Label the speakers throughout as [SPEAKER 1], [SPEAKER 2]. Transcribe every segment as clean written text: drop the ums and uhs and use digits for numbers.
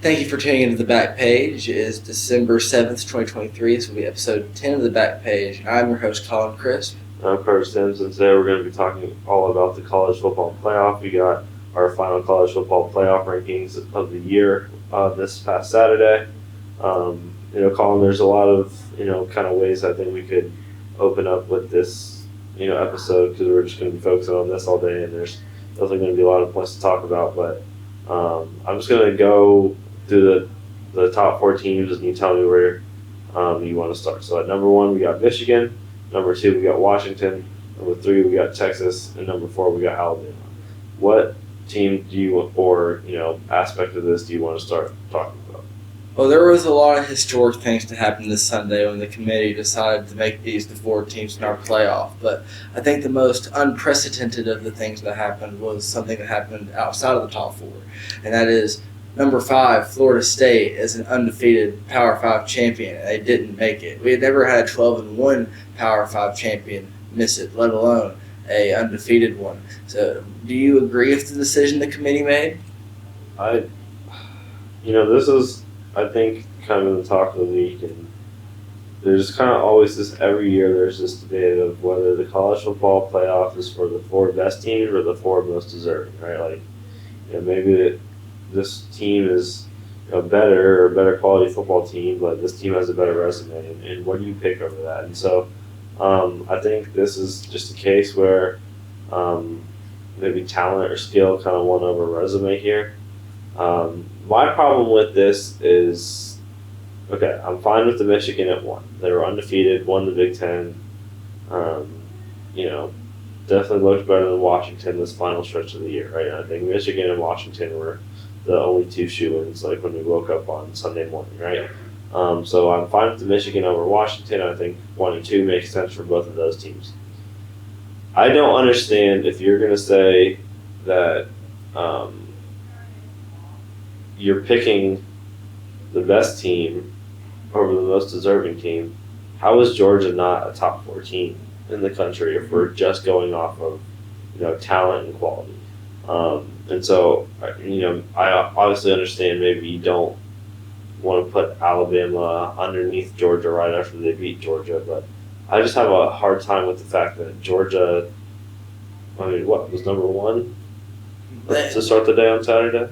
[SPEAKER 1] Thank you for tuning into the Back Page. It is December 7th, 2023. This will be episode 10 of the Back Page. I'm your host, Collin Crisp.
[SPEAKER 2] I'm Coach Sims, and today we're going to be talking all about the college football playoff. We got our final college football playoff rankings of the year this past Saturday. Collin, there's a lot of, kind of ways I think we could open up with this, episode, because we're just going to be focusing on this all day, and there's definitely going to be a lot of points to talk about. But I'm just going to go through the top four teams, and you tell me where you want to start. So at number 1, we got Michigan. Number 2, we got Washington. Number 3, we got Texas. And number 4, we got Alabama. What team do you, or aspect of this do you want to start talking about?
[SPEAKER 1] Well, there was a lot of historic things to happen this Sunday when the committee decided to make these the 4 teams in our playoff. But I think the most unprecedented of the things that happened was something that happened outside of the top 4, and that is number 5, Florida State, is an undefeated Power 5 champion. They didn't make it. We had never had a 12-1 Power 5 champion miss it, let alone a undefeated one. So, do you agree with the decision the committee made?
[SPEAKER 2] This is, I think, kind of the talk of the week, and there's kind of always this, every year there's this debate of whether the college football playoff is for the 4 best teams or the 4 most deserving, right? Like, maybe this team is a better quality football team, but this team has a better resume, and what do you pick over that? And so I think this is just a case where maybe talent or skill kind of won over resume here. My problem with this is, okay, I'm fine with the Michigan at 1. They were undefeated, won the Big Ten. Definitely looked better than Washington this final stretch of the year, right? I think Michigan and Washington were the only 2 shoo-ins, like when we woke up on Sunday morning, right? So I'm fine with the Michigan over Washington. I think 1 and 2 makes sense for both of those teams. I don't understand if you're going to say that you're picking the best team over the most deserving team. How is Georgia not a top 4 team in the country if we're just going off of talent and quality? And so, I obviously understand maybe you don't want to put Alabama underneath Georgia right after they beat Georgia, but I just have a hard time with the fact that Georgia, was number 1 to start the day on Saturday?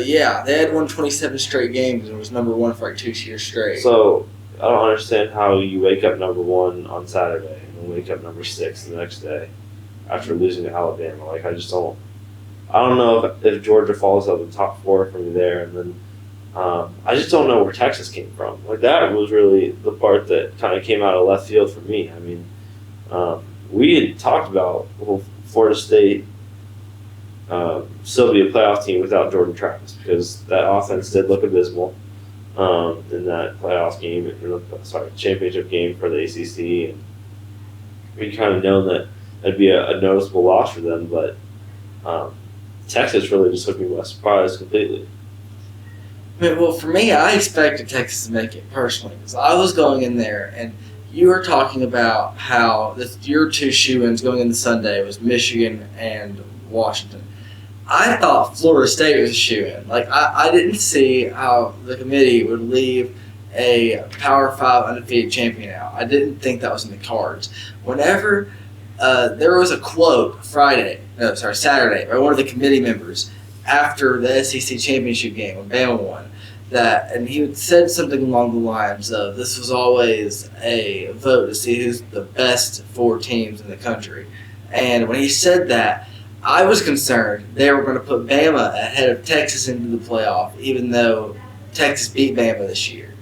[SPEAKER 1] Yeah, they had won 27 straight games and was number 1 for like 2 years straight.
[SPEAKER 2] So I don't understand how you wake up number 1 on Saturday and then wake up number 6 the next day after losing to Alabama. Like, I don't know if Georgia falls out of the top 4 from there, and then I just don't know where Texas came from. Like, that was really the part that kind of came out of left field for me. I mean, we had talked about Florida State still be a playoff team without Jordan Travis, because that offense did look abysmal in that playoff game, championship game for the ACC, and we kind of known that that'd be a noticeable loss for them, but Texas really just took me by surprise completely.
[SPEAKER 1] Well, for me, I expected Texas to make it personally, because I was going in there, and you were talking about how your 2 shoo-ins going into Sunday was Michigan and Washington. I thought Florida State was a shoo-in. Like, I didn't see how the committee would leave a Power 5 undefeated champion out. I didn't think that was in the cards. Whenever there was a quote Saturday, by one of the committee members after the SEC championship game when Bama won, and he said something along the lines of, this was always a vote to see who's the best 4 teams in the country. And when he said that, I was concerned they were going to put Bama ahead of Texas into the playoff, even though Texas beat Bama this year.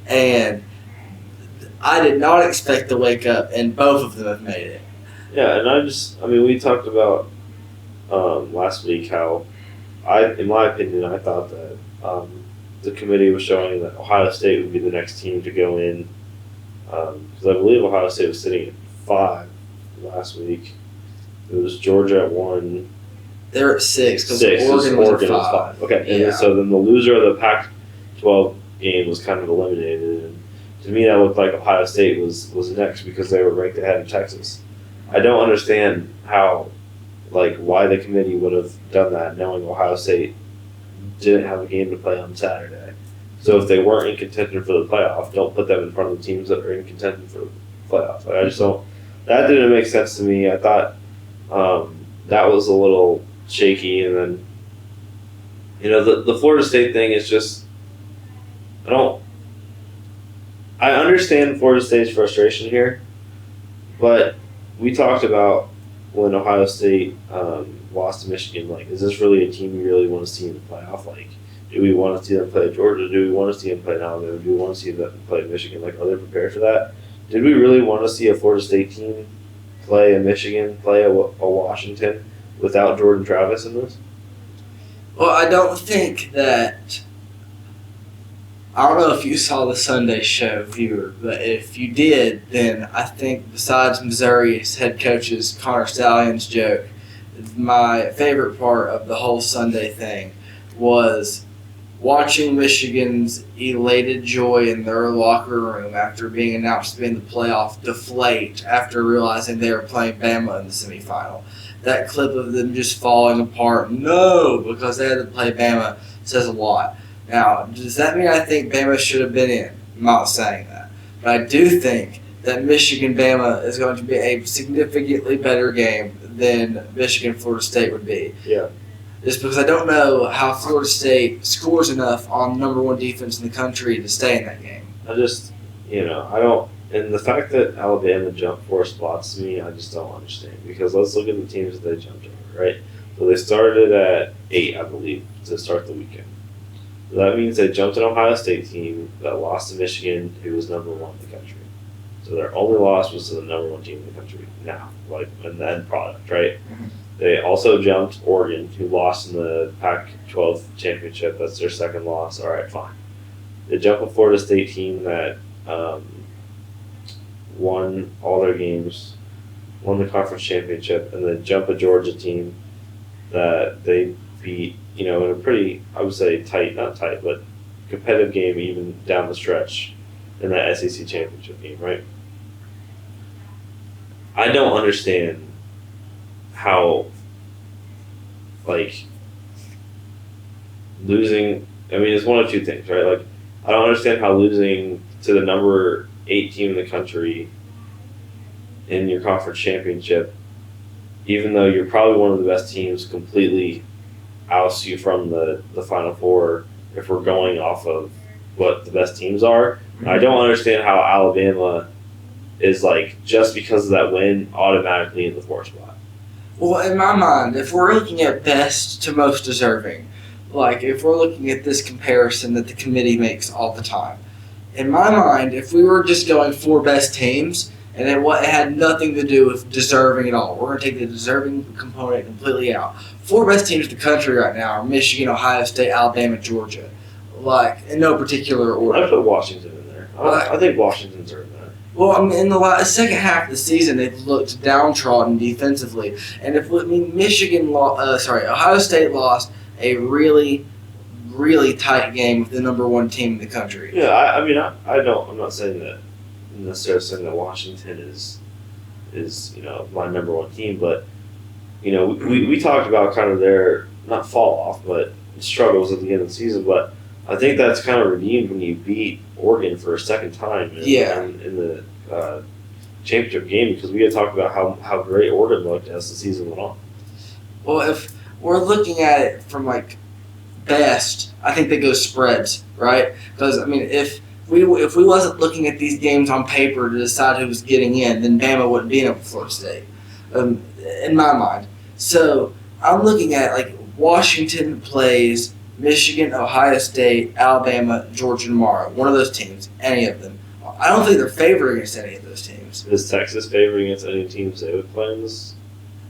[SPEAKER 1] And I did not expect to wake up, and both of them have made it.
[SPEAKER 2] Yeah, and we talked about last week how, in my opinion, I thought that the committee was showing that Ohio State would be the next team to go in, because I believe Ohio State was sitting at 5 last week. It was Georgia at 1.
[SPEAKER 1] They're at 6 because Oregon was at 5.
[SPEAKER 2] Okay,
[SPEAKER 1] yeah.
[SPEAKER 2] And so then the loser of the Pac-12 game was kind of eliminated, and to me that looked like Ohio State was next because they were ranked ahead of Texas. I don't understand why the committee would have done that, knowing Ohio State didn't have a game to play on Saturday. So if they weren't in contention for the playoff, don't put them in front of the teams that are in contention for the playoff. Like, I just don't. That didn't make sense to me. I thought that was a little shaky, and then the Florida State thing is just I understand Florida State's frustration here, but we talked about when Ohio State lost to Michigan. Like, is this really a team we really want to see in the playoff? Like, do we want to see them play Georgia? Do we want to see them play Alabama? Do we want to see them play Michigan? Like, are they prepared for that? Did we really want to see a Florida State team play a Michigan, play a Washington without Jordan Travis in this?
[SPEAKER 1] Well, I don't think that. I don't know if you saw the Sunday show, viewer, but if you did, then I think besides Missouri's head coach's Connor Stalions joke, my favorite part of the whole Sunday thing was watching Michigan's elated joy in their locker room after being announced to be in the playoff deflate after realizing they were playing Bama in the semifinal. That clip of them just falling apart, no, because they had to play Bama, says a lot. Now, does that mean I think Bama should have been in? I'm not saying that. But I do think that Michigan-Bama is going to be a significantly better game than Michigan-Florida State would be.
[SPEAKER 2] Yeah.
[SPEAKER 1] Just because I don't know how Florida State scores enough on number one defense in the country to stay in that game.
[SPEAKER 2] I just, I don't, and the fact that Alabama jumped 4 spots to me, I just don't understand. Because let's look at the teams that they jumped over, right? So they started at 8, I believe, to start the weekend. So that means they jumped an Ohio State team that lost to Michigan, who was number 1 in the country. So their only loss was to the number 1 team in the country now, in the end product, right?
[SPEAKER 1] Mm-hmm.
[SPEAKER 2] They also jumped Oregon, who lost in the Pac-12 championship. That's their second loss. All right, fine. They jumped a Florida State team that won all their games, won the conference championship, and then jump a Georgia team that they beat, in a pretty, I would say, not tight, but competitive game even down the stretch in that SEC championship game, right? I don't understand how, losing, it's one of two things, right? Like, I don't understand how losing to the number 8 team in the country in your conference championship, even though you're probably one of the best teams, completely ousts you from the Final Four if we're going off of what the best teams are. Mm-hmm. I don't understand how Alabama is, just because of that win, automatically in the 4th spot.
[SPEAKER 1] Well, in my mind, if we're looking at best to most deserving, if we're looking at this comparison that the committee makes all the time, in my mind, if we were just going 4 best teams, and it had nothing to do with deserving at all, we're going to take the deserving component completely out. 4 best teams in the country right now are Michigan, Ohio State, Alabama, Georgia. In no particular order.
[SPEAKER 2] I put Washington in there. I think Washington's in there.
[SPEAKER 1] Well, in the second half of the season, they've looked downtrodden defensively. And Ohio State lost a really, really tight game with the number 1 team in the country.
[SPEAKER 2] Yeah, I'm not saying that necessarily saying that Washington is my number 1 team, but we talked about kind of their not fall off, but struggles at the end of the season. But I think that's kind of redeemed when you beat Oregon for a second time in the championship game, because we had talked about how great Oregon looked as the season went on.
[SPEAKER 1] Well, if we're looking at it from best, I think they go spreads, right? Because if we wasn't looking at these games on paper to decide who was getting in, then Bama wouldn't be in Florida State, in my mind. So I'm looking at Washington plays Michigan, Ohio State, Alabama, Georgia tomorrow. One of those teams, any of them. I don't think they're favored against any of those teams.
[SPEAKER 2] Is Texas favored against any teams they would play in this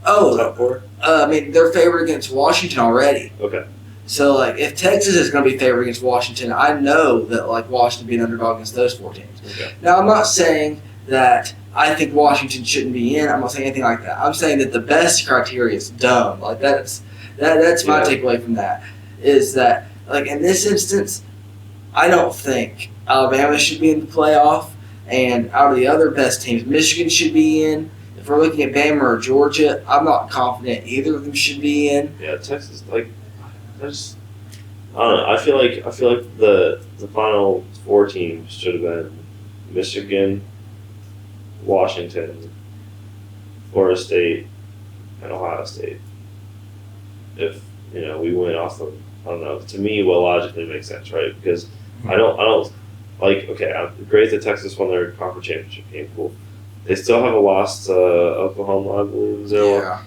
[SPEAKER 1] top 4? They're favored against Washington already.
[SPEAKER 2] Okay.
[SPEAKER 1] So, if Texas is going to be favored against Washington, I know that, Washington be an underdog against those 4 teams.
[SPEAKER 2] Okay.
[SPEAKER 1] Now, I'm not saying that I think Washington shouldn't be in. I'm not saying anything like that. I'm saying that the best criteria is dumb. That's my takeaway from that, is that, in this instance, I don't think Alabama should be in the playoff, and out of the other best teams, Michigan should be in. If we're looking at Bama or Georgia, I'm not confident either of them should be in.
[SPEAKER 2] Yeah, Texas, I don't know. I feel like the final four teams should have been Michigan, Washington, Florida State, and Ohio State. If we went off of, I don't know. To me, what logically makes sense, right? Because I don't like. Okay, great that Texas won their conference championship game. Cool. They still have a loss to Oklahoma, I believe. 0.
[SPEAKER 1] Yeah.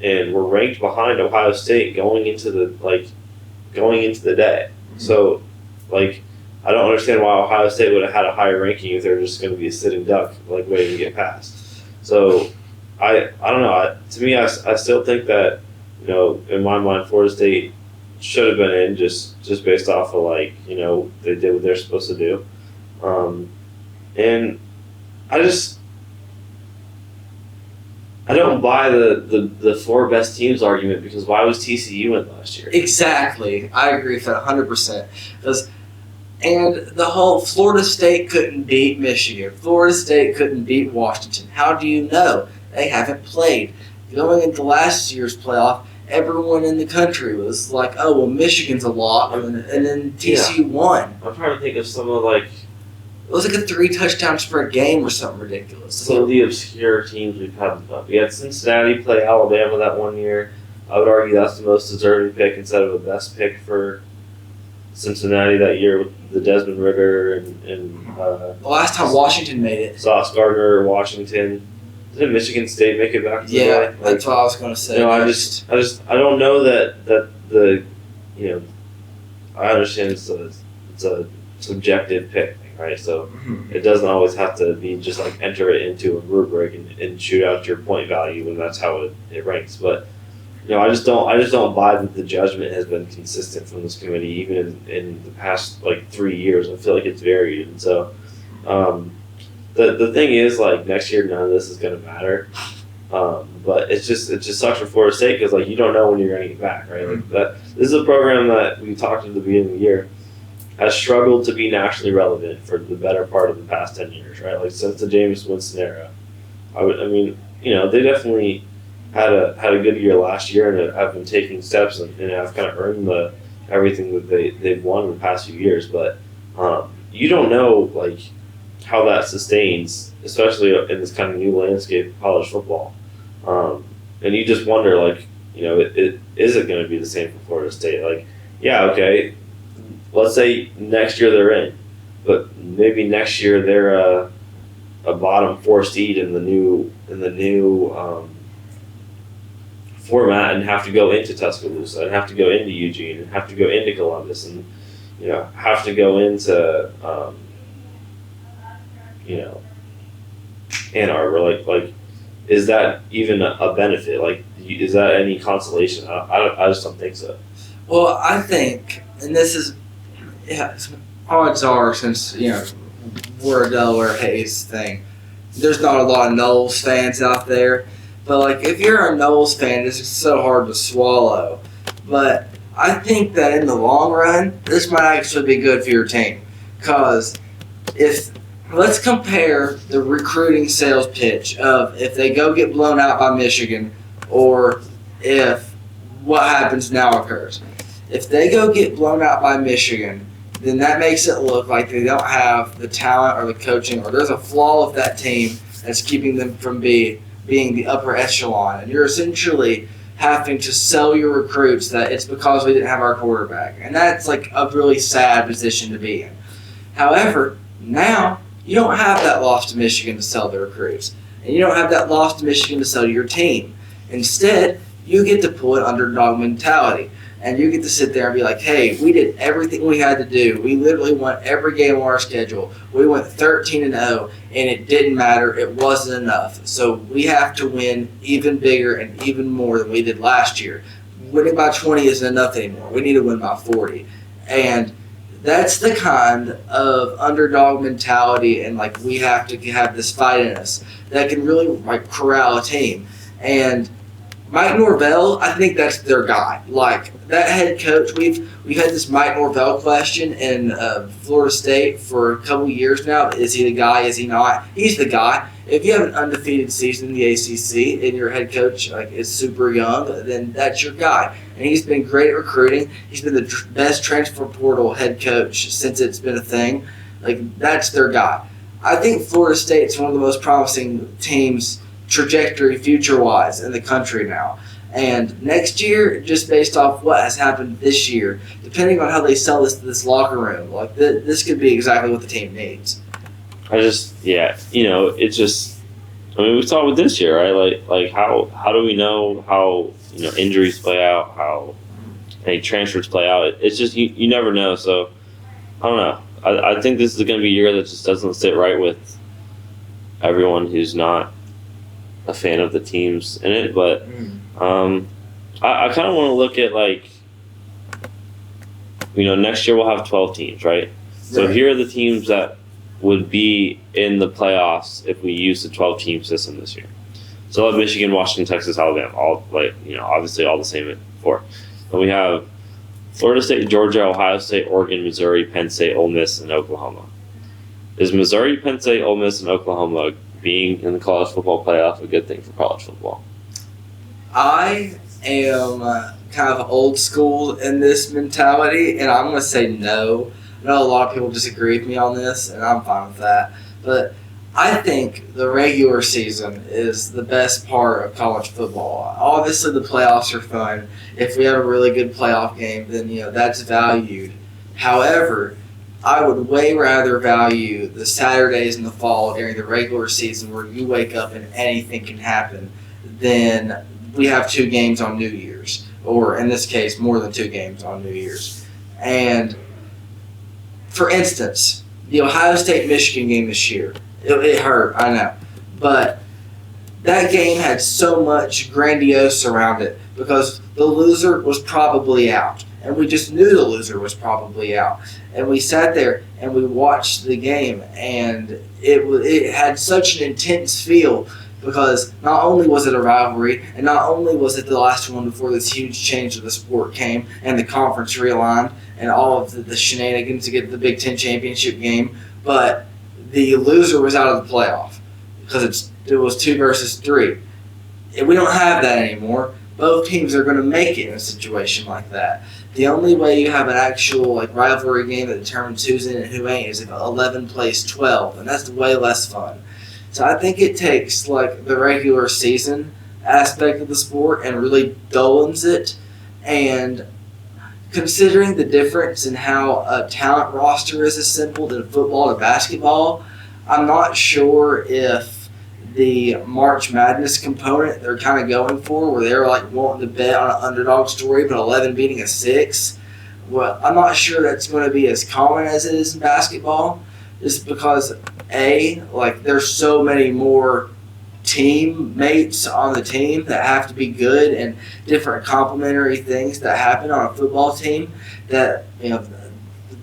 [SPEAKER 2] And we're ranked behind Ohio State going into the day. So, I don't understand why Ohio State would have had a higher ranking if they're just going to be a sitting duck, waiting to get past. So, I don't know. To me, I still think that, in my mind, Florida State should have been in just based off of they did what they're supposed to do. And I don't buy the four best teams argument, because why was TCU in last year?
[SPEAKER 1] Exactly. I agree with that 100%. And the whole Florida State couldn't beat Michigan. Florida State couldn't beat Washington. How do you know? They haven't played. Going into last year's playoff, everyone in the country was like, oh, well, Michigan's a lock, and then TCU won.
[SPEAKER 2] I'm trying to think of some of
[SPEAKER 1] It was like a 3-touchdown spread game or something ridiculous.
[SPEAKER 2] some of the obscure teams we've had. We had Cincinnati play Alabama that one year. I would argue that's the most deserving pick instead of a best pick for Cincinnati that year with the Desmond Ritter and
[SPEAKER 1] The last time Washington made it.
[SPEAKER 2] Sauce Gardner, Washington. Didn't Michigan State make it back to the day?
[SPEAKER 1] That's what I was going to say.
[SPEAKER 2] I don't know that the I understand it's a subjective pick, right? So it doesn't always have to be just enter it into a rubric and shoot out your point value, and that's how it ranks. But I just don't buy that the judgment has been consistent from this committee, even in the past 3 years. I feel like it's varied, and so the thing is, next year none of this is going to matter. But it just sucks for Florida State, because you don't know when you're going to get back, right? This is a program that we talked at the beginning of the year has struggled to be nationally relevant for the better part of the past 10 years, right? Since the Jameis Winston era, they definitely had a good year last year and have been taking steps and have kind of earned everything that they've won in the past few years. But you don't know how that sustains, especially in this kind of new landscape of college football. And you just wonder, is it going to be the same for Florida State? Okay, let's say next year they're in, but maybe next year they're a bottom 4 seed in the new format and have to go into Tuscaloosa and have to go into Eugene and have to go into Columbus and have to go into Ann Arbor. Is that even a benefit? Is that any consolation? I just don't think so.
[SPEAKER 1] Well, I think, and this is, odds are, since we're a Delaware Hayes thing, there's not a lot of Knowles fans out there. But if you're a Knowles fan, it's just so hard to swallow. But I think that in the long run, this might actually be good for your team, because let's compare the recruiting sales pitch of if they go get blown out by Michigan, or if what happens now occurs. If they go get blown out by Michigan, then that makes it look like they don't have the talent or the coaching, or there's a flaw with that team that's keeping them from being the upper echelon. And you're essentially having to sell your recruits that it's because we didn't have our quarterback. And that's a really sad position to be in. However, now you don't have that loss to Michigan to sell the recruits. And you don't have that loss to Michigan to sell your team. Instead, you get to pull an underdog mentality. And you get to sit there and be like, hey, we did everything we had to do. We literally won every game on our schedule. We went 13-0, and it didn't matter. It wasn't enough. So we have to win even bigger and even more than we did last year. Winning by 20 isn't enough anymore. We need to win by 40. And that's the kind of underdog mentality, and we have to have this fight in us that can really corral a team. And Mike Norvell, I think that's their guy. That head coach, we've had this Mike Norvell question in Florida State for a couple years now. Is he the guy? Is he not? He's the guy. if you have an undefeated season in the ACC and your head coach is super young, then that's your guy. And he's been great at recruiting. He's been the best transfer portal head coach since it's been a thing. That's their guy. I think Florida State's one of the most promising teams trajectory future-wise in the country now. And next year, just based off what has happened this year, depending on how they sell this locker room, this could be exactly what the team needs.
[SPEAKER 2] it's just, I mean, we saw it with this year, right? Like how do we know how, injuries play out, how any transfers play out? It's just, you never know. So, I don't know. I think this is going to be a year that just doesn't sit right with everyone who's not a fan of the teams in it, but I kind of want to look at next year we'll have 12 teams, right? So here are the teams that would be in the playoffs if we use the 12-team system this year. So we'll have Michigan, Washington, Texas, Alabama, all obviously all the same at 4. But we have Florida State, Georgia, Ohio State, Oregon, Missouri, Penn State, Ole Miss, and Oklahoma. Is Missouri, Penn State, Ole Miss, and Oklahoma being in the college football playoff a good thing for college football?
[SPEAKER 1] I am kind of old school in this mentality, and I'm going to say no. I know a lot of people disagree with me on this, and I'm fine with that. But I think the regular season is the best part of college football. Obviously, the playoffs are fun. If we have a really good playoff game, then that's valued. However, I would way rather value the Saturdays in the fall during the regular season where you wake up and anything can happen than we have 2 games on New Year's, or in this case, more than 2 games on New Year's. And for instance, the Ohio State-Michigan game this year, it hurt, I know. But that game had so much grandiose around it because the loser was probably out. And we just knew the loser was probably out. And we sat there and we watched the game, and it had such an intense feel because not only was it a rivalry, and not only was it the last one before this huge change of the sport came and the conference realigned and all of the shenanigans to get the Big Ten championship game, but the loser was out of the playoff because it was 2 versus 3. And we don't have that anymore. Both teams are going to make it in a situation like that. The only way you have an actual rivalry game that determines who's in and who ain't is if 11 plays 12, and that's way less fun. So I think it takes the regular season aspect of the sport and really dullens it. And considering the difference in how a talent roster is assembled in football to basketball, I'm not sure if the March Madness component they're kind of going for, where they're wanting to bet on an underdog story, but 11 beating a 6. Well, I'm not sure that's going to be as common as it is in basketball, just because there's so many more teammates on the team that have to be good and different complementary things that happen on a football team that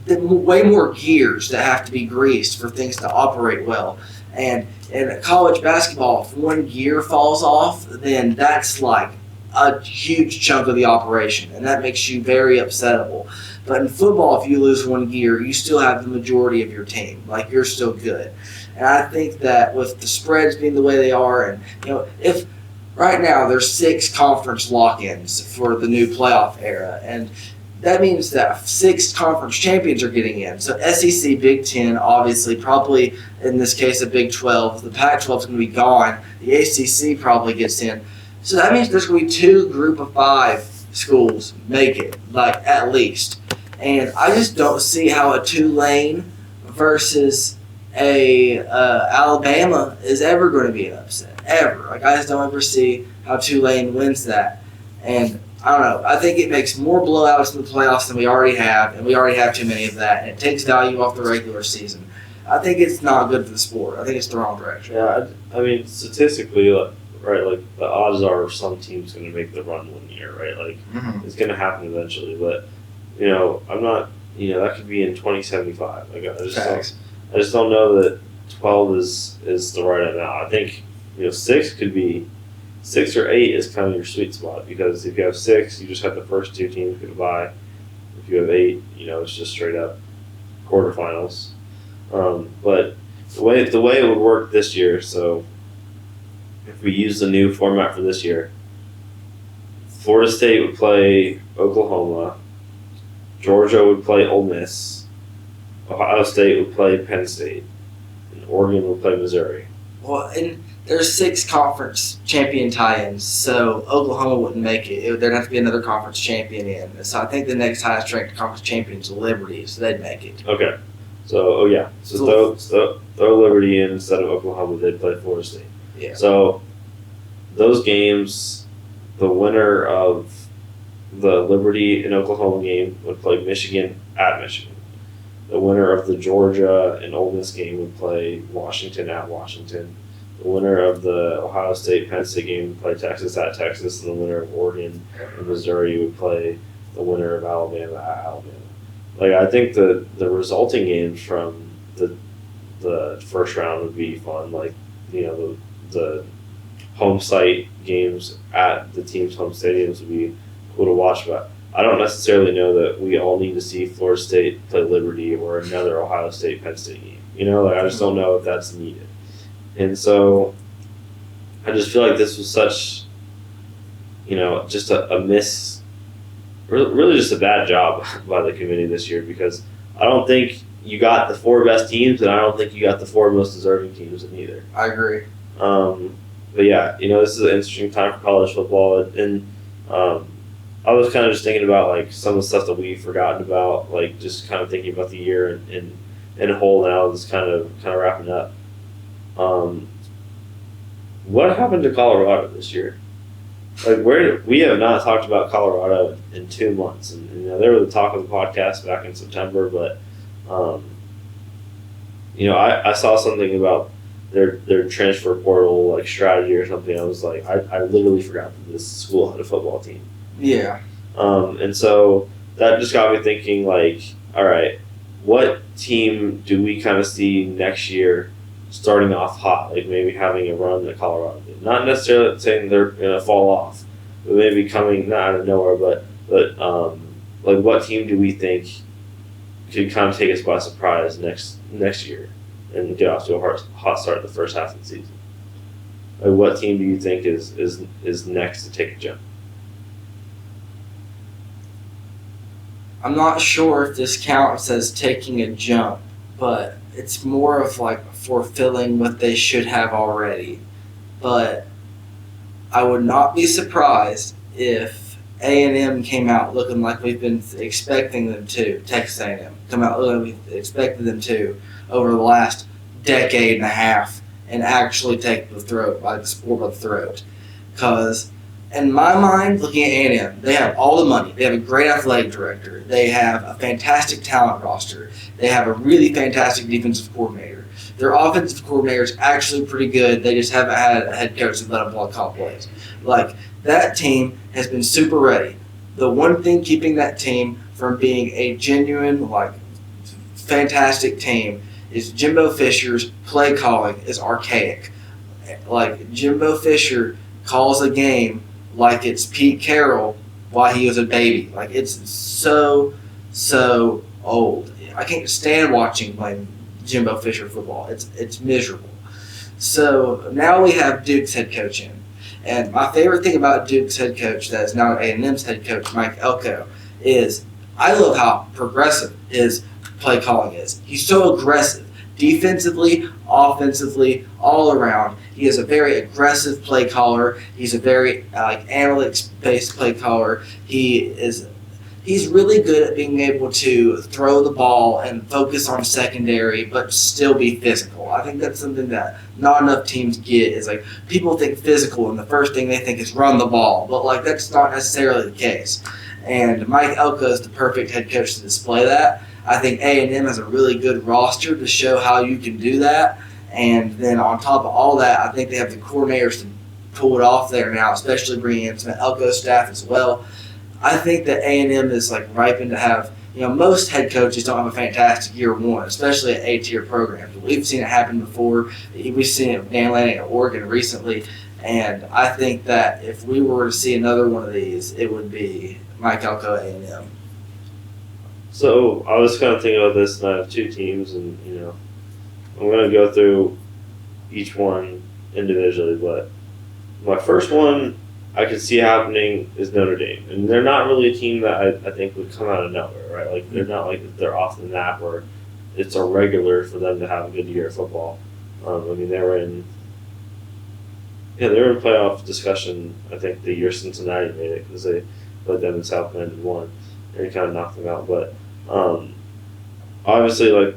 [SPEAKER 1] way more gears that have to be greased for things to operate well. And in college basketball, if one gear falls off, then that's a huge chunk of the operation, and that makes you very upsettable. But in football, if you lose one gear, you still have the majority of your team. You're still good. And I think that with the spreads being the way they are, and if right now there's 6 conference lock-ins for the new playoff era, and that means that 6 conference champions are getting in. So SEC, Big Ten, obviously, probably in this case a Big 12. The Pac-12 is going to be gone. The ACC probably gets in. So that means there's going to be 2 group of 5 schools make it, at least. And I just don't see how a Tulane versus a Alabama is ever going to be an upset, ever. I just don't ever see how Tulane wins that. And I don't know. I think it makes more blowouts in the playoffs than we already have, and we already have too many of that, and it takes value off the regular season. I think it's not good for the sport. I think it's the wrong direction.
[SPEAKER 2] Yeah, I mean, statistically, right, the odds are some team's going to make the run one year, right? It's going to happen eventually, but, I'm not, that could be in 2075. I just don't know that 12 is the right amount. I think, 6 could be, 6 or 8 is kind of your sweet spot, because if you have 6, you just have the first 2 teams get a bye. If you have 8, it's just straight up quarterfinals. But the way it would work this year, so if we use the new format for this year, Florida State would play Oklahoma, Georgia would play Ole Miss, Ohio State would play Penn State, and Oregon would play Missouri.
[SPEAKER 1] Well, and there's 6 conference champion tie-ins, so Oklahoma wouldn't make it. There'd have to be another conference champion in. So I think the next highest ranked conference champion is Liberty, so they'd make it.
[SPEAKER 2] Okay. So, throw Liberty in instead of Oklahoma. They'd play Florida State.
[SPEAKER 1] Yeah.
[SPEAKER 2] So, those games, the winner of the Liberty and Oklahoma game would play Michigan at Michigan. The winner of the Georgia and Ole Miss game would play Washington at Washington. The winner of the Ohio State Penn State game would play Texas at Texas, and the winner of Oregon and Missouri would play the winner of Alabama at Alabama. Like, I think the resulting games from the first round would be fun. Like, the home site games at the team's home stadiums would be cool to watch. But I don't necessarily know that we all need to see Florida State play Liberty or another Ohio State Penn State game. I just don't know if that's needed. And so I just feel like this was such, just a miss. Really just a bad job by the committee this year, because I don't think you got the 4 best teams, and I don't think you got the 4 most deserving teams in either.
[SPEAKER 1] I agree.
[SPEAKER 2] But yeah, this is an interesting time for college football, and I was kind of just thinking about like some of the stuff that we've forgotten about, like just kind of thinking about the year in a whole now. Just kind of wrapping up. What happened to Colorado this year? Like, we have not talked about Colorado in 2 months, and they were the talk of the podcast back in September. But I saw something about their transfer portal like strategy or something. I was like, I literally forgot that this school had a football team.
[SPEAKER 1] Yeah.
[SPEAKER 2] And so that just got me thinking, like, all right, what team do we kind of see next year starting off hot, like maybe having a run that Colorado did? Not necessarily saying they're gonna fall off, but maybe coming not out of nowhere, but like what team do we think could kind of take us by surprise next year and get off to a hot start the first half of the season? Like, what team do you think is next to take a jump?
[SPEAKER 1] I'm not sure if this counts as taking a jump, but it's more of like fulfilling what they should have already. But I would not be surprised if A&M came out looking like we've been expecting them to. Texas A&M come out looking like we've expected them to over the last decade and a half, and actually take the sport by the throat. Because in my mind, looking at A&M, they have all the money. They have a great athletic director. They have a fantastic talent roster. They have a really fantastic defensive coordinator. Their offensive coordinator is actually pretty good. They just haven't had a head coach that let them call plays. Like, that team has been super ready. The one thing keeping that team from being a genuine, like, fantastic team is Jimbo Fisher's play calling is archaic. Like, Jimbo Fisher calls a game like it's Pete Carroll while he was a baby. Like, it's so old. I can't stand watching playing Jimbo Fisher football. It's miserable. So now we have Duke's head coach in. And my favorite thing about Duke's head coach, that is now A&M's head coach, Mike Elko, is I love how progressive his play calling is. He's so aggressive. Defensively, offensively, all around. He is a very aggressive play caller. He's a very analytics-based play caller. He's really good at being able to throw the ball and focus on secondary, but still be physical. I think that's something that not enough teams get. Is like, people think physical, and the first thing they think is run the ball, but like that's not necessarily the case. And Mike Elko is the perfect head coach to display that. I think A&M has a really good roster to show how you can do that. And then on top of all that, I think they have the coordinators to pull it off there now, especially bringing in some Elko staff as well. I think that A&M is like ripened to have, most head coaches don't have a fantastic year one, especially at A-tier programs. We've seen it happen before. We've seen it with Dan Lanning at Oregon recently. And I think that if we were to see another one of these, it would be Mike Elko at A&M.
[SPEAKER 2] So I was kind of thinking about this, and I have 2 teams, and I'm going to go through each one individually. But My first one I could see happening is Notre Dame, and they're not really a team that I think would come out of nowhere, right? Like they're not like they're off the map where it's a regular for them to have a good year of football. I mean, they were in playoff discussion. I think the year Cincinnati made it because they put them in South Bend and won, and kind of knocked them out. But obviously, like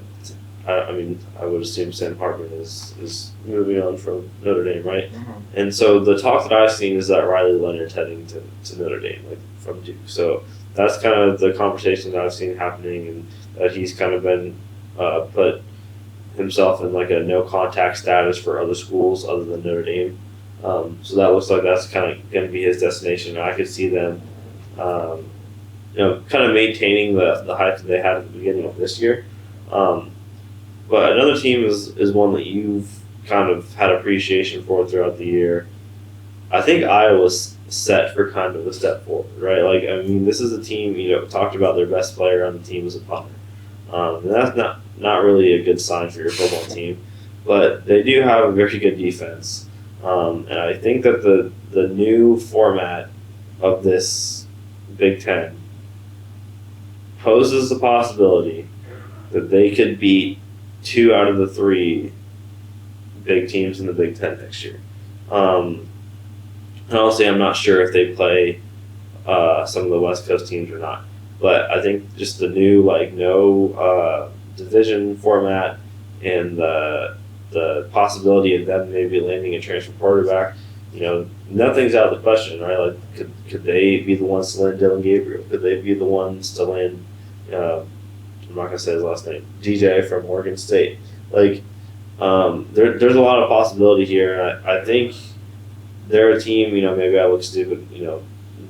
[SPEAKER 2] I mean, I would assume Sam Hartman is moving on from Notre Dame, right?
[SPEAKER 1] Mm-hmm.
[SPEAKER 2] And so the talk that I've seen is that Riley Leonard's heading to Notre Dame, like from Duke. So that's kind of the conversation that I've seen happening, and that he's kind of been put himself in like a no contact status for other schools other than Notre Dame. So that looks like that's kind of going to be his destination. I could see them, kind of maintaining the hype that they had at the beginning of this year. But another team is one that you've kind of had appreciation for throughout the year. I think Iowa's set for kind of a step forward, right? Like, I mean, this is a team, talked about their best player on the team as a punter. And that's not really a good sign for your football team. But they do have a very good defense. And I think that the new format of this Big Ten poses the possibility that they could beat 2 out of the 3 big teams in the Big Ten next year. And honestly, I'm not sure if they play some of the West Coast teams or not. But I think just the new no division format and the possibility of them maybe landing a transfer quarterback, nothing's out of the question, right? Like, could they be the ones to land Dylan Gabriel? Could they be the ones to land? I'm not gonna say his last name, DJ from Oregon State. Like, there's a lot of possibility here, and I think they're a team. Maybe I look stupid.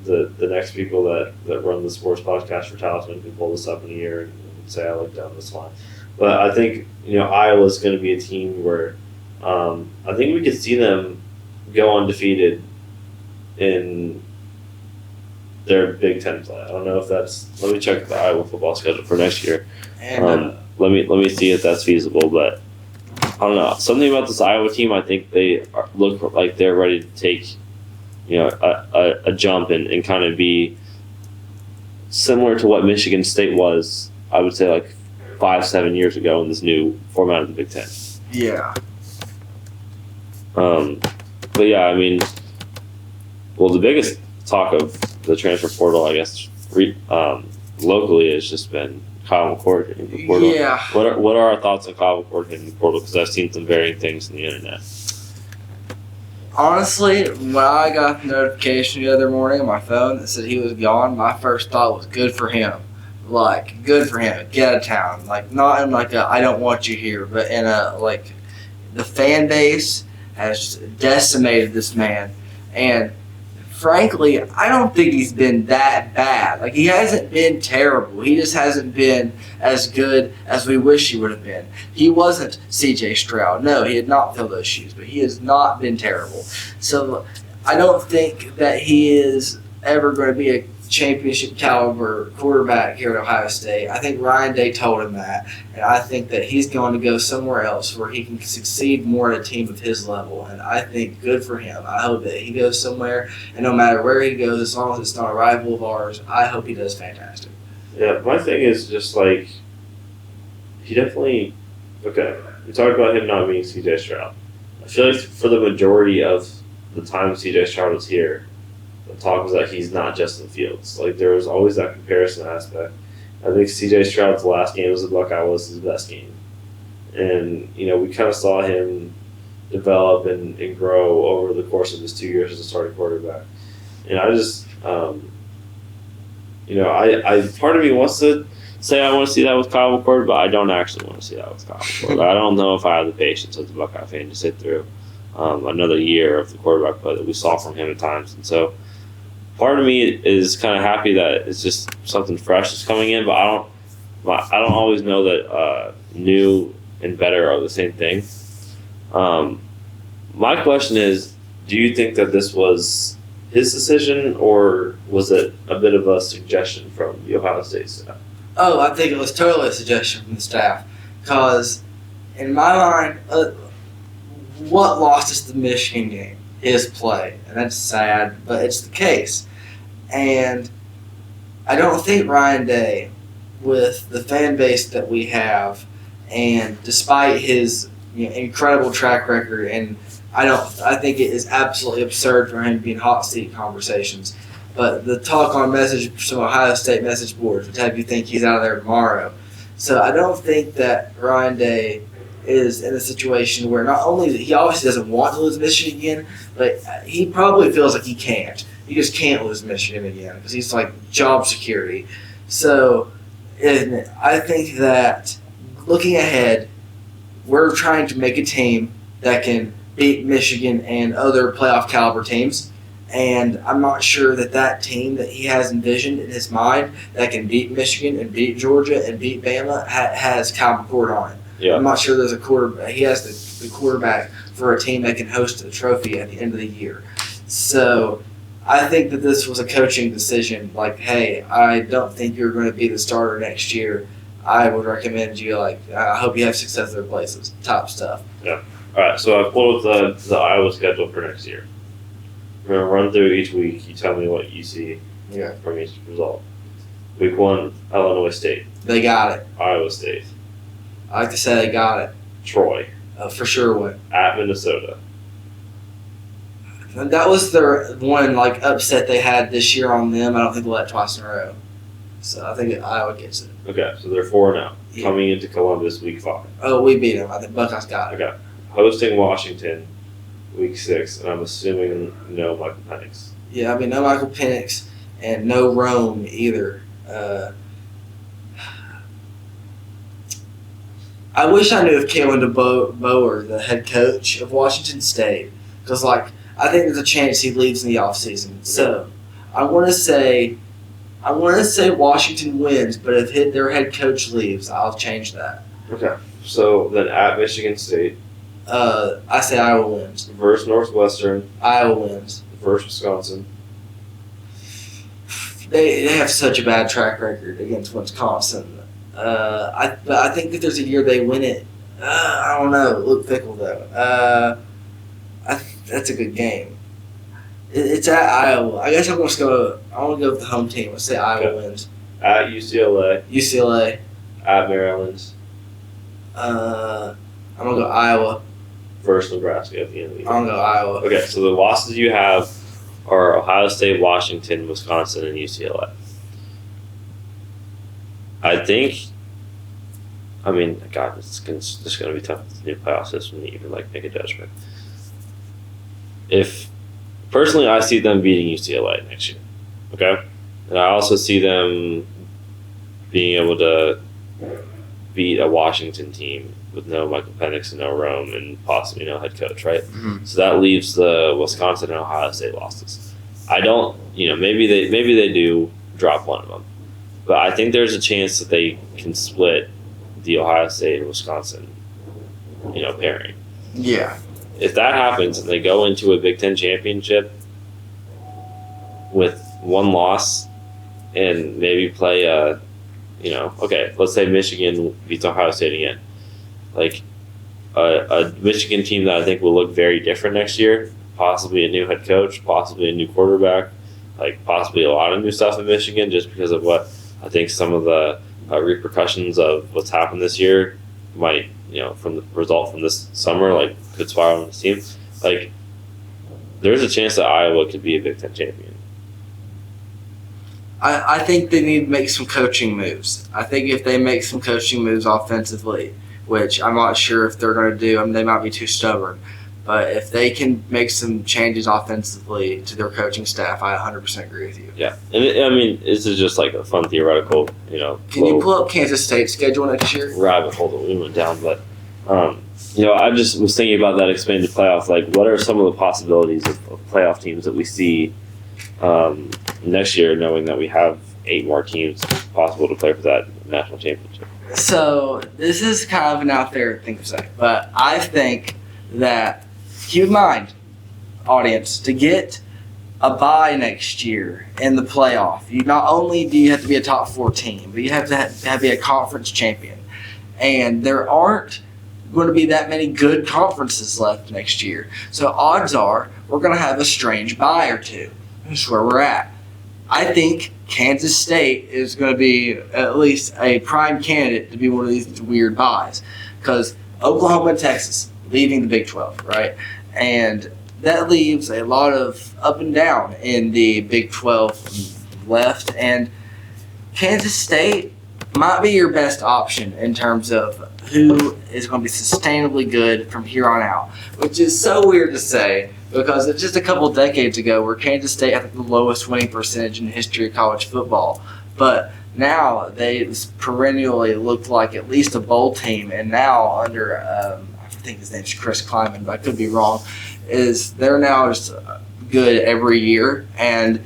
[SPEAKER 2] The next people that run the sports podcast for Talisman can pull this up in a year and say I look dumb. That's fine. But I think Iowa's going to be a team where I think we could see them go undefeated in their Big Ten play. I don't know if that's. Let me check the Iowa football schedule for next year.
[SPEAKER 1] And
[SPEAKER 2] let me see if that's feasible. But I don't know, something about this Iowa team. I think they look like they're ready to take a jump and kind of be similar to what Michigan State was. I would say like 5-7 years ago in this new format of the Big Ten.
[SPEAKER 1] yeah.
[SPEAKER 2] But yeah, I mean, well, the biggest talk of the transfer portal, I guess, locally has just been Kyle McCord hitting the portal.
[SPEAKER 1] Yeah.
[SPEAKER 2] What are our thoughts on Kyle McCord hitting the portal? Because I've seen some varying things on the internet.
[SPEAKER 1] Honestly, when I got the notification the other morning on my phone that said he was gone, my first thought was good for him. Like, good for him. Get out of town. Like, not in like a I don't want you here, but in a like the fan base has just decimated this man. And frankly, I don't think he's been that bad. Like, he hasn't been terrible. He just hasn't been as good as we wish he would have been. He wasn't C.J. Stroud. No, he did not fill those shoes, but he has not been terrible. So I don't think that he is ever going to be a championship caliber quarterback here at Ohio State. I think Ryan Day told him that, and I think that he's going to go somewhere else where he can succeed more at a team of his level, and I think good for him. I hope that he goes somewhere, and no matter where he goes, as long as it's not a rival of ours, I hope he does fantastic.
[SPEAKER 2] Yeah, my thing is just like, he definitely, okay, we talked about him not being C.J. Stroud. I feel like for the majority of the time C.J. Stroud was here, the talk was that he's not Justin Fields. Like, there was always that comparison aspect. I think C.J. Stroud's last game as a Buckeye was his best game. And, we kind of saw him develop and grow over the course of his 2 years as a starting quarterback. And I just, I part of me wants to say I want to see that with Kyle McCord, but I don't actually want to see that with Kyle McCord. I don't know if I have the patience as a Buckeye fan to sit through another year of the quarterback play that we saw from him at times. And so part of me is kind of happy that it's just something fresh is coming in, but I don't always know that new and better are the same thing. My question is, do you think that this was his decision, or was it a bit of a suggestion from the Ohio State staff?
[SPEAKER 1] Oh, I think it was totally a suggestion from the staff, because in my mind, what lost us the Michigan game? his play, and that's sad, but it's the case. And I don't think Ryan Day, with the fan base that we have, and despite his incredible track record, and I think it is absolutely absurd for him to be in hot seat conversations. But the talk on some Ohio State message boards would have you think he's out of there tomorrow. So I don't think that Ryan Day is in a situation where not only he obviously doesn't want to lose Michigan again, but he probably feels like he can't. He just can't lose Michigan again because he's like job security. So I think that looking ahead, we're trying to make a team that can beat Michigan and other playoff caliber teams. And I'm not sure that team that he has envisioned in his mind that can beat Michigan and beat Georgia and beat Bama has Kyle McCord on it. Yeah. I'm not sure there's a quarterback. He has the quarterback for a team that can host the trophy at the end of the year. So I think that this was a coaching decision. Like, hey, I don't think you're going to be the starter next year. I would recommend you, I hope you have success at other places. Top stuff.
[SPEAKER 2] Yeah. All right, so I pulled up the Iowa schedule for next year. We're going to run through each week. You tell me what you see from each result. Week 1, Illinois State.
[SPEAKER 1] They got it.
[SPEAKER 2] Iowa State.
[SPEAKER 1] I like to say they got it.
[SPEAKER 2] Troy.
[SPEAKER 1] For sure win.
[SPEAKER 2] At Minnesota.
[SPEAKER 1] And that was their one upset they had this year on them. I don't think they'll let it twice in a row. So I think Iowa gets it.
[SPEAKER 2] Okay, so they're 4-0. Yeah. Coming into Columbus week 5.
[SPEAKER 1] Oh, we beat them. I think Buckeyes got it.
[SPEAKER 2] Okay. Hosting Washington week 6, and I'm assuming no Michael Penix.
[SPEAKER 1] Yeah, no Michael Penix and no Rome either. I wish I knew if Kalen DeBoer, the head coach of Washington State, because I think there's a chance he leaves in the offseason. So I want to say Washington wins, but if their head coach leaves, I'll change that.
[SPEAKER 2] Okay. So then at Michigan State.
[SPEAKER 1] I say Iowa wins.
[SPEAKER 2] Versus Northwestern.
[SPEAKER 1] Iowa wins.
[SPEAKER 2] Versus Wisconsin.
[SPEAKER 1] They have such a bad track record against Wisconsin. I think that there's a year they win it. I don't know. Luke Fickle though. That's a good game. It's at Iowa. I guess I'm going to go. I want to go with the home team. Let's say Iowa wins.
[SPEAKER 2] At UCLA.
[SPEAKER 1] UCLA.
[SPEAKER 2] At Maryland.
[SPEAKER 1] I'm going to go Iowa.
[SPEAKER 2] Versus Nebraska at the end of the year.
[SPEAKER 1] I'm going to go Iowa.
[SPEAKER 2] Okay, so the losses you have are Ohio State, Washington, Wisconsin, and UCLA. I think, God, it's just going to be tough with the new playoff system to even make a judgment. Personally, I see them beating UCLA next year. Okay? And I also see them being able to beat a Washington team with no Michael Penix and no Rome and possibly no head coach, right? Mm-hmm. So that leaves the Wisconsin and Ohio State losses. I don't, maybe they do drop one of them. But I think there's a chance that they can split the Ohio State and Wisconsin, pairing.
[SPEAKER 1] Yeah.
[SPEAKER 2] If that happens and they go into a Big Ten championship with one loss and maybe play let's say Michigan beats Ohio State again. A Michigan team that I think will look very different next year, possibly a new head coach, possibly a new quarterback, possibly a lot of new stuff in Michigan just because of what I think some of the repercussions of what's happened this year might, from the result from this summer, could spiral on the team. There's a chance that Iowa could be a Big Ten champion.
[SPEAKER 1] I think they need to make some coaching moves. I think if they make some coaching moves offensively, which I'm not sure if they're going to do, they might be too stubborn. But if they can make some changes offensively to their coaching staff, I 100% agree with you.
[SPEAKER 2] Yeah. And this is just a fun theoretical,
[SPEAKER 1] Can you pull up Kansas State's schedule next year?
[SPEAKER 2] Rabbit hole that we went down. But, I just was thinking about that expanded playoff. What are some of the possibilities of playoff teams that we see next year, knowing that we have 8 more teams possible to play for that national championship?
[SPEAKER 1] So this is kind of an out there thing to say, but I think that, keep in mind, audience, to get a bye next year in the playoff, you not only do you have to be a top 4 team, but you have to be a conference champion. And there aren't going to be that many good conferences left next year. So odds are we're going to have a strange bye or two. That's where we're at. I think Kansas State is going to be at least a prime candidate to be one of these weird byes, because Oklahoma and Texas leaving the Big 12, right? And that leaves a lot of up and down in the Big 12 left, and Kansas State might be your best option in terms of who is going to be sustainably good from here on out, which is so weird to say because it's just a couple decades ago where Kansas State had the lowest winning percentage in the history of college football. But now they perennially looked like at least a bowl team, and now under, I think his name's Chris Kleiman, but I could be wrong, they're now just good every year. And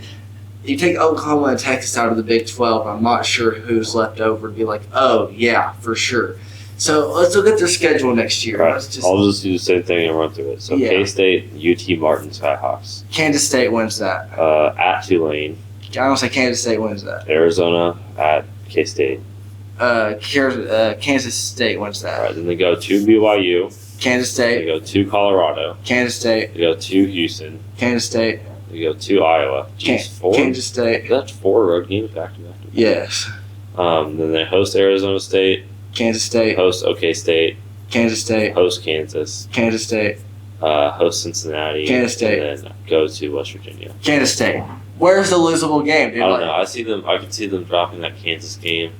[SPEAKER 1] you take Oklahoma and Texas out of the Big 12, I'm not sure who's left over to be like, oh, yeah, for sure. So let's look at their schedule next year.
[SPEAKER 2] Right. I'll just do the same thing and run through it. So K-State, UT Martin, Skyhawks.
[SPEAKER 1] Kansas State wins that.
[SPEAKER 2] At Tulane.
[SPEAKER 1] I don't say Kansas State wins that.
[SPEAKER 2] Arizona at K-State.
[SPEAKER 1] Kansas State wins that.
[SPEAKER 2] All right, then they go to BYU.
[SPEAKER 1] Kansas State.
[SPEAKER 2] They go to Colorado.
[SPEAKER 1] Kansas State.
[SPEAKER 2] They go to Houston.
[SPEAKER 1] Kansas State.
[SPEAKER 2] They go to Iowa. Four?
[SPEAKER 1] Kansas State.
[SPEAKER 2] That's 4 road games back to back.
[SPEAKER 1] Yes.
[SPEAKER 2] Then they host Arizona State.
[SPEAKER 1] Kansas State.
[SPEAKER 2] Host OK State.
[SPEAKER 1] Kansas State.
[SPEAKER 2] Host Kansas.
[SPEAKER 1] Kansas State.
[SPEAKER 2] Host Cincinnati.
[SPEAKER 1] Kansas State.
[SPEAKER 2] And then go to West Virginia.
[SPEAKER 1] Kansas State. Where's the losable game, dude?
[SPEAKER 2] I don't know. I could see them dropping that Kansas game.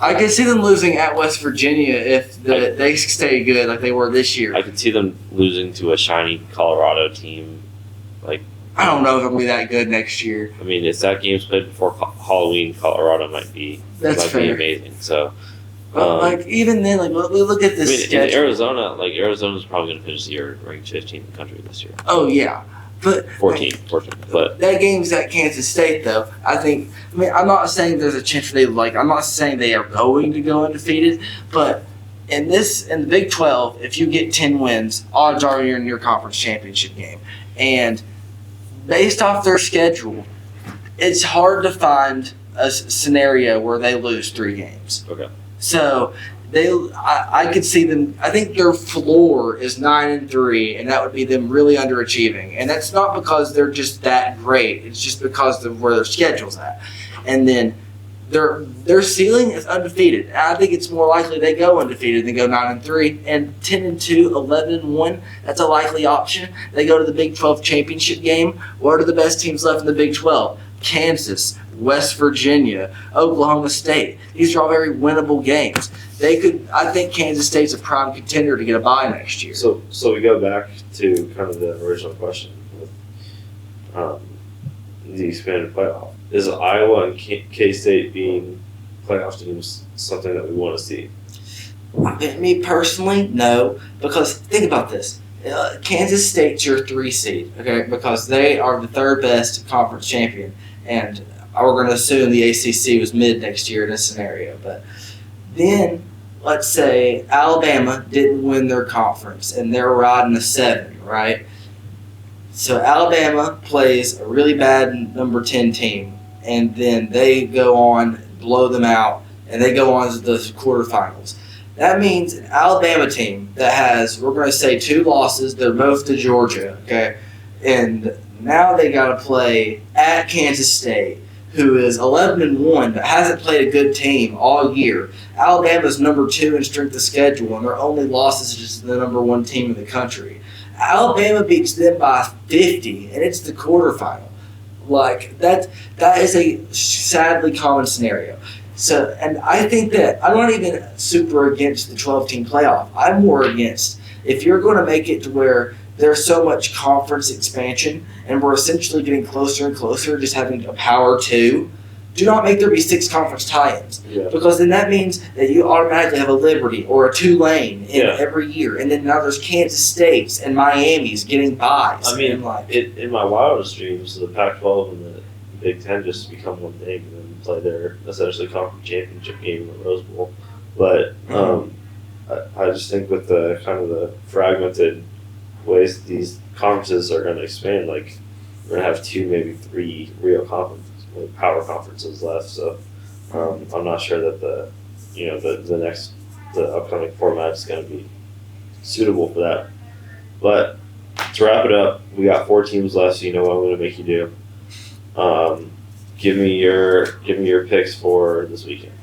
[SPEAKER 1] I could see them losing at West Virginia if they stay good like they were this year.
[SPEAKER 2] I could see them losing to a shiny Colorado team.
[SPEAKER 1] I don't know if it'll be that good next year.
[SPEAKER 2] I mean, if that game's played before Halloween, Colorado might be be amazing. So,
[SPEAKER 1] but even then, we look at this.
[SPEAKER 2] I mean, in Arizona's probably going to finish the year ranked 15th in the country this year.
[SPEAKER 1] Oh yeah, but
[SPEAKER 2] 14. But
[SPEAKER 1] that game's at Kansas State, though. I'm not saying there's a chance I'm not saying they are going to go undefeated, but in the Big 12, if you get 10 wins, odds are you're in your conference championship game, and based off their schedule, it's hard to find a scenario where they lose 3 games.
[SPEAKER 2] Okay.
[SPEAKER 1] So I could see them. I think their floor is 9-3, and that would be them really underachieving. And that's not because they're just that great. It's just because of where their schedule's at. And then their ceiling is undefeated. I think it's more likely they go undefeated than go 9-3 and 10-2, 11-1. That's a likely option. They go to the Big 12 championship game. What are the best teams left in the Big 12? Kansas, West Virginia, Oklahoma State. These are all very winnable games. I think Kansas State's a prime contender to get a bye next year.
[SPEAKER 2] So we go back to kind of the original question with the expanded playoff. Is Iowa and K-State being playoff teams something that we want to see?
[SPEAKER 1] Me personally, no. Because think about this. Kansas State's your 3 seed, okay? Because they are the 3rd best conference champion. And we're going to assume the ACC was mid next year in this scenario. But then, let's say Alabama didn't win their conference and they're riding a 7, right? So Alabama plays a really bad number 10 team, and then they go on, blow them out, and they go on to the quarterfinals. That means an Alabama team that has, we're going to say, 2 losses, they're both to Georgia, okay? And now they got to play at Kansas State, who is 11-1 but hasn't played a good team all year. Alabama's number 2 in strength of schedule, and their only loss is just the number 1 team in the country. Alabama beats them by 50, and it's the quarterfinal. That is a sadly common scenario. So, and I think that I'm not even super against the 12-team playoff. I'm more against if you're going to make it to where there's so much conference expansion, and we're essentially getting closer and closer, just having a power 2. Do not make there be 6 conference tie-ins, because then that means that you automatically have a Liberty or a Tulane every year, and then now there's Kansas States and Miami's getting buys.
[SPEAKER 2] I mean, in my wildest dreams, the Pac-12 and the Big Ten just become one thing and then play their essentially conference championship game in the Rose Bowl. But I just think with the kind of the fragmented ways these conferences are going to expand, we're going to have 2, maybe 3 real power conferences left. So I'm not sure that the upcoming format is going to be suitable for that. But to wrap it up, we got 4 teams left. So you know what I'm going to make you do. Give me your picks for this weekend.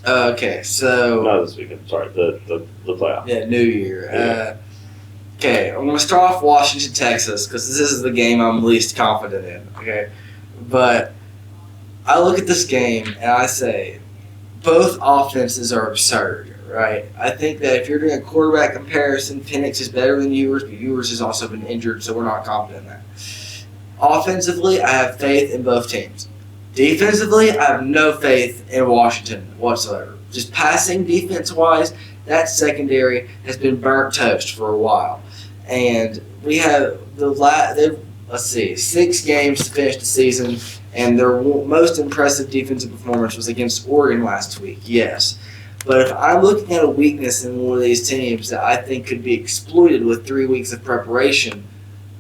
[SPEAKER 1] Okay, so
[SPEAKER 2] Not this weekend. Sorry, the playoff.
[SPEAKER 1] yeah, New Year.
[SPEAKER 2] Yeah.
[SPEAKER 1] Okay, I'm gonna start off Washington, Texas, because this is the game I'm least confident in. Okay, but I look at this game and I say both offenses are absurd, right? I think that if you're doing a quarterback comparison, Penix is better than Ewers, but Ewers has also been injured, so we're not confident in that. Offensively, I have faith in both teams. Defensively, I have no faith in Washington whatsoever. Just passing defense-wise, that secondary has been burnt toast for a while. And we have let's see, 6 games to finish the season, and their most impressive defensive performance was against Oregon last week, yes. But if I'm looking at a weakness in one of these teams that I think could be exploited with 3 weeks of preparation,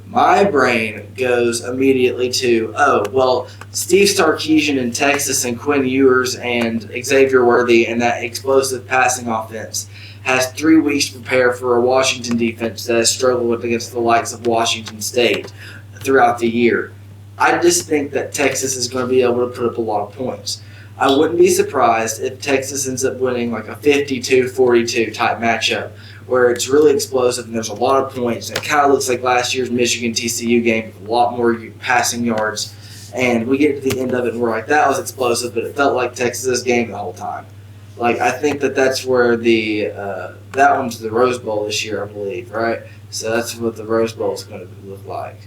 [SPEAKER 1] my brain goes immediately to, Steve Sarkisian in Texas and Quinn Ewers and Xavier Worthy and that explosive passing offense has 3 weeks to prepare for a Washington defense that has struggled against the likes of Washington State throughout the year. I just think that Texas is going to be able to put up a lot of points. I wouldn't be surprised if Texas ends up winning like a 52-42 type matchup where it's really explosive and there's a lot of points. It kind of looks like last year's Michigan-TCU game with a lot more passing yards. And we get to the end of it and we're like, that was explosive, but it felt like Texas's game the whole time. Like, I think that's where that one's the Rose Bowl this year, I believe, right? So that's what the Rose Bowl is going to look like.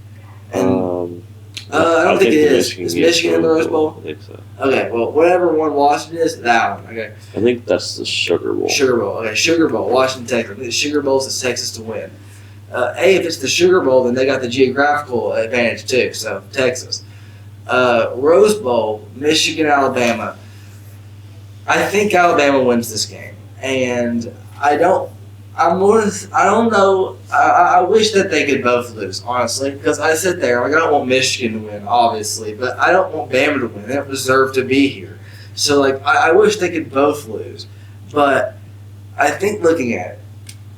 [SPEAKER 1] And I don't think it is. Is Michigan in the Rose Bowl?
[SPEAKER 2] I think so.
[SPEAKER 1] Okay, well, whatever one Washington is, that one. Okay.
[SPEAKER 2] I think that's the Sugar Bowl.
[SPEAKER 1] Sugar Bowl. Okay, Sugar Bowl, Washington, Texas. I think the Sugar Bowl is Texas to win. If it's the Sugar Bowl, then they got the geographical advantage too, so Texas. Rose Bowl, Michigan, Alabama. I think Alabama wins this game, and I don't know. I wish that they could both lose, honestly, because I sit there like I don't want Michigan to win, obviously, but I don't want Bama to win. They don't deserve to be here. So like I wish they could both lose, but I think looking at it,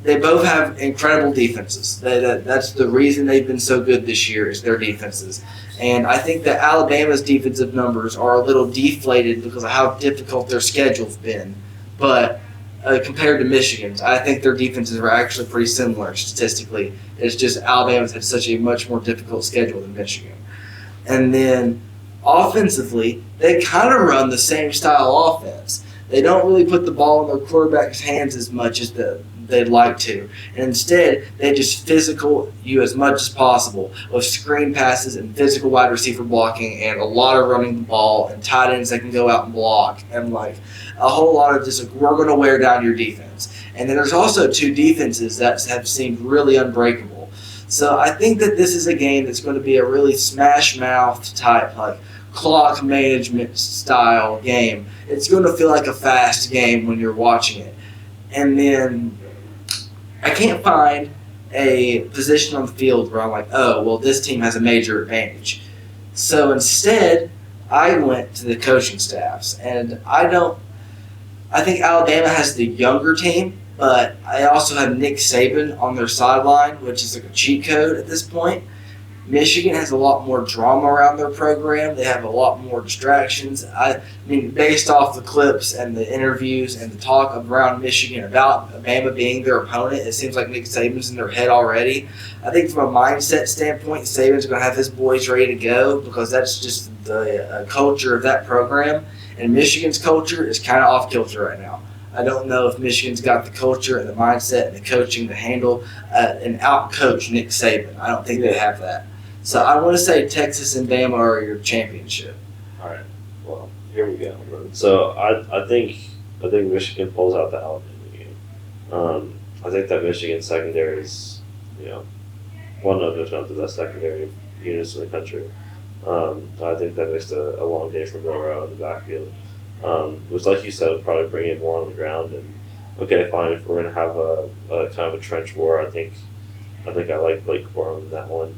[SPEAKER 1] they both have incredible defenses. That's the reason they've been so good this year is their defenses. And I think that Alabama's defensive numbers are a little deflated because of how difficult their schedule's been. But compared to Michigan's, I think their defenses are actually pretty similar statistically. It's just Alabama's had such a much more difficult schedule than Michigan. And then offensively, they kind of run the same style offense. They don't really put the ball in their quarterback's hands as much as they'd like to. And instead, they just physical you as much as possible with screen passes and physical wide receiver blocking and a lot of running the ball and tight ends that can go out and block and like a whole lot of just like, we're going to wear down your defense. And then there's also 2 defenses that have seemed really unbreakable. So I think that this is a game that's going to be a really smash-mouth type, like clock management style game. It's going to feel like a fast game when you're watching it. And then I can't find a position on the field where I'm like, oh, well, this team has a major advantage. So instead, I went to the coaching staffs. And I think Alabama has the younger team, but I also have Nick Saban on their sideline, which is like a cheat code at this point. Michigan has a lot more drama around their program. They have a lot more distractions. I mean, based off the clips and the interviews and the talk around Michigan about Alabama being their opponent, it seems like Nick Saban's in their head already. I think from a mindset standpoint, Saban's going to have his boys ready to go because that's just the culture of that program. And Michigan's culture is kind of off kilter right now. I don't know if Michigan's got the culture and the mindset and the coaching to handle and out-coach Nick Saban. I don't think they have that. So I want to say Texas and Bama are your championship.
[SPEAKER 2] All right. Well, here we go. So I think Michigan pulls out the Alabama game. I think that Michigan secondary is, one of, if not the best secondary units in the country. I think that makes a long day for Milrow in the backfield. Which, like you said, would probably bring it more on the ground. And okay, fine. If we're gonna have a kind of a trench war, I think I like Blake Corum in that one.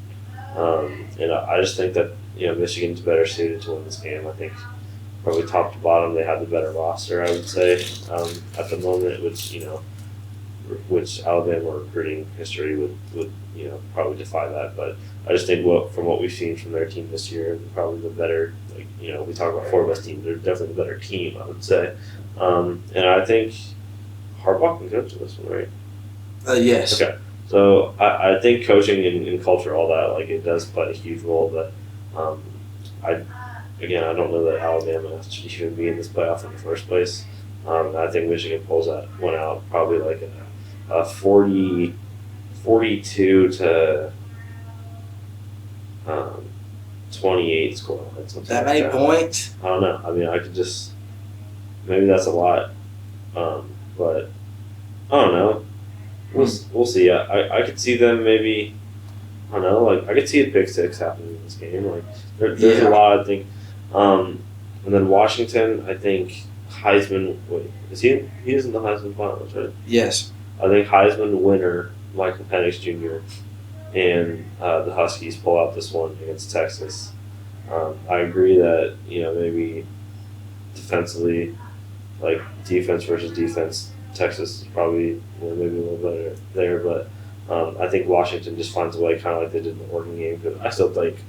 [SPEAKER 2] And I just think that Michigan's better suited to win this game. I think probably top to bottom they have the better roster. I would say at the moment, which which Alabama recruiting history would probably defy that. But I just think from what we've seen from their team this year, they're probably the better. We talk about four best teams. They're definitely the better team, I would say. And I think Harbaugh can coach this one, right?
[SPEAKER 1] Yes.
[SPEAKER 2] Okay. So I think coaching and culture, all that, it does play a huge role. But I don't know that Alabama should even be in this playoff in the first place. I think Michigan pulls that one out probably like a 42 to 28 score.
[SPEAKER 1] That many points?
[SPEAKER 2] I don't know. I mean, I could just maybe that's a lot, but I don't know. We'll see. I could see them maybe. I don't know. I could see a pick six happening in this game. There's a lot. I think, and then Washington. I think Heisman. Wait, is he? He is in the Heisman finals, right?
[SPEAKER 1] Yes.
[SPEAKER 2] I think Heisman winner Michael Penix Jr. and the Huskies pull out this one against Texas. I agree that maybe defensively, defense versus defense, Texas is probably maybe a little better there, but I think Washington just finds a way, kind of like they did in the Oregon game. Because I still think,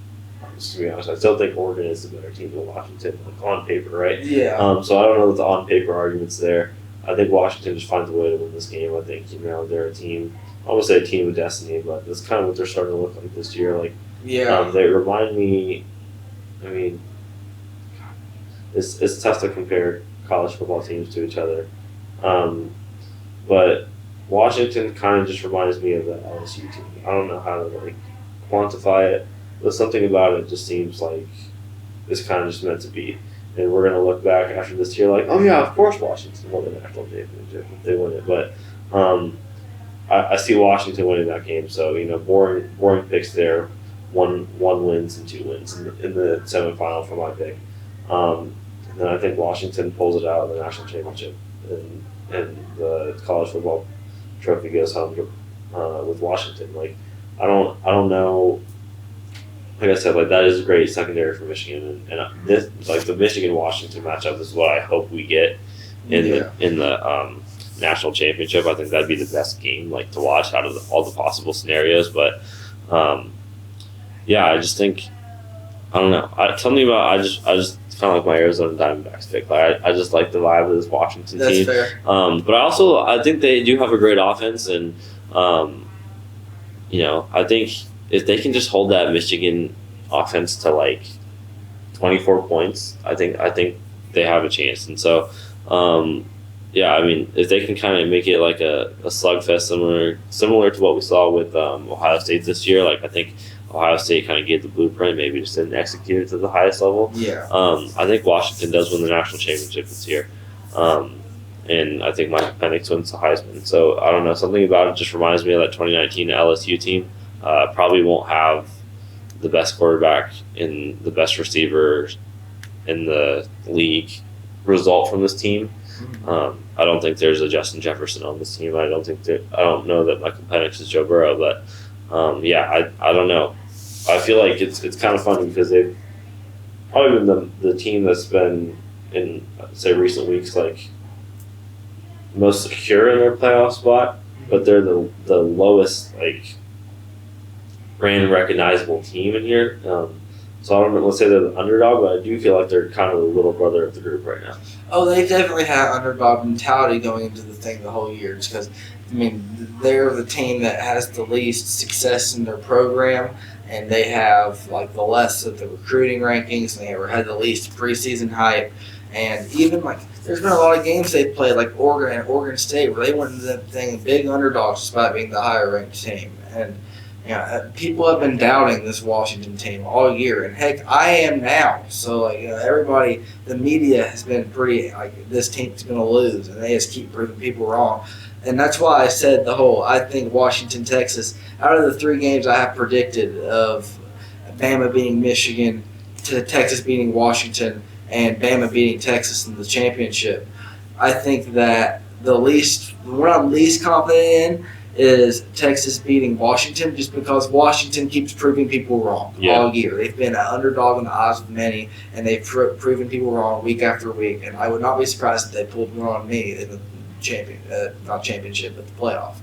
[SPEAKER 2] just to be honest, Oregon is the better team than Washington, on paper, right?
[SPEAKER 1] Yeah.
[SPEAKER 2] So I don't know that the on paper argument's there. I think Washington just finds a way to win this game. I think they're a team. I won't say a team of destiny, but that's kind of what they're starting to look like this year. They remind me. I mean, it's tough to compare college football teams to each other, but Washington kind of just reminds me of the LSU team. I don't know how to quantify it, but something about it just seems like it's kind of just meant to be. And we're gonna look back after this year oh yeah, of course Washington won the national championship if they win it, but. I see Washington winning that game, so boring picks there. One wins and 2 wins in the semifinal for my pick. And then I think Washington pulls it out of the national championship, and the college football trophy goes home with Washington. I don't know. Like I said, that is a great secondary for Michigan, and this the Michigan Washington matchup is what I hope we get in the national championship. I think that'd be the best game to watch out of all the possible scenarios. But I just think I don't know. Something about I just kind of like my Arizona Diamondbacks pick. I just like the vibe of this Washington team.
[SPEAKER 1] That's fair.
[SPEAKER 2] But I think they do have a great offense, and I think if they can just hold that Michigan offense to 24 points, I think they have a chance. And so. If they can kind of make it a slugfest similar to what we saw with Ohio State this year, I think Ohio State kind of gave the blueprint, maybe just didn't execute it to the highest level.
[SPEAKER 1] Yeah.
[SPEAKER 2] I think Washington does win the national championship this year, and I think Michael Penix wins the Heisman. So I don't know, something about it just reminds me of that 2019 LSU team. Probably won't have the best quarterback and the best receiver in the league result from this team. I don't think there's a Justin Jefferson on this team. I don't know that Michael Penix is Joe Burrow, but I don't know. I feel like it's kind of funny because they've probably been the team that's been in recent weeks most secure in their playoff spot, but they're the lowest brand recognizable team in here. So I don't know, let's say they're the underdog, but I do feel like they're kind of the little brother of the group right now.
[SPEAKER 1] Oh, they definitely had underdog mentality going into the thing the whole year. Just because, they're the team that has the least success in their program, and they have the less of the recruiting rankings, and they had the least preseason hype. And even there's been a lot of games they've played, Oregon and Oregon State, where they went into that thing big underdogs despite being the higher ranked team. And people have been doubting this Washington team all year, and heck, I am now. So, everybody, the media has been pretty this team's going to lose, and they just keep proving people wrong. And that's why I said I think Washington, Texas, out of the 3 games I have predicted of Bama beating Michigan, to Texas beating Washington, and Bama beating Texas in the championship, I think that what I'm least confident in is Texas beating Washington, just because Washington keeps proving people wrong all year. They've been an underdog in the eyes of many, and they've proven people wrong week after week. And I would not be surprised if they pulled one on me in the not championship, but the playoff.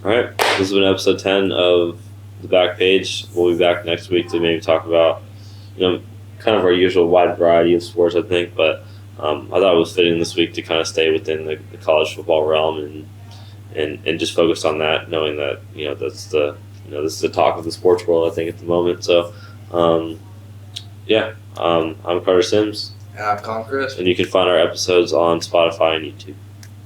[SPEAKER 2] All right, this has been episode 10 of the Back Page. We'll be back next week to maybe talk about, kind of our usual wide variety of sports, I think. But I thought it was fitting this week to kind of stay within the college football realm and just focus on that, knowing that that's the this is the talk of the sports world, I think, at the moment. So, I'm Carter Sims.
[SPEAKER 1] And I'm Collin Crisp.
[SPEAKER 2] And you can find our episodes on Spotify and YouTube.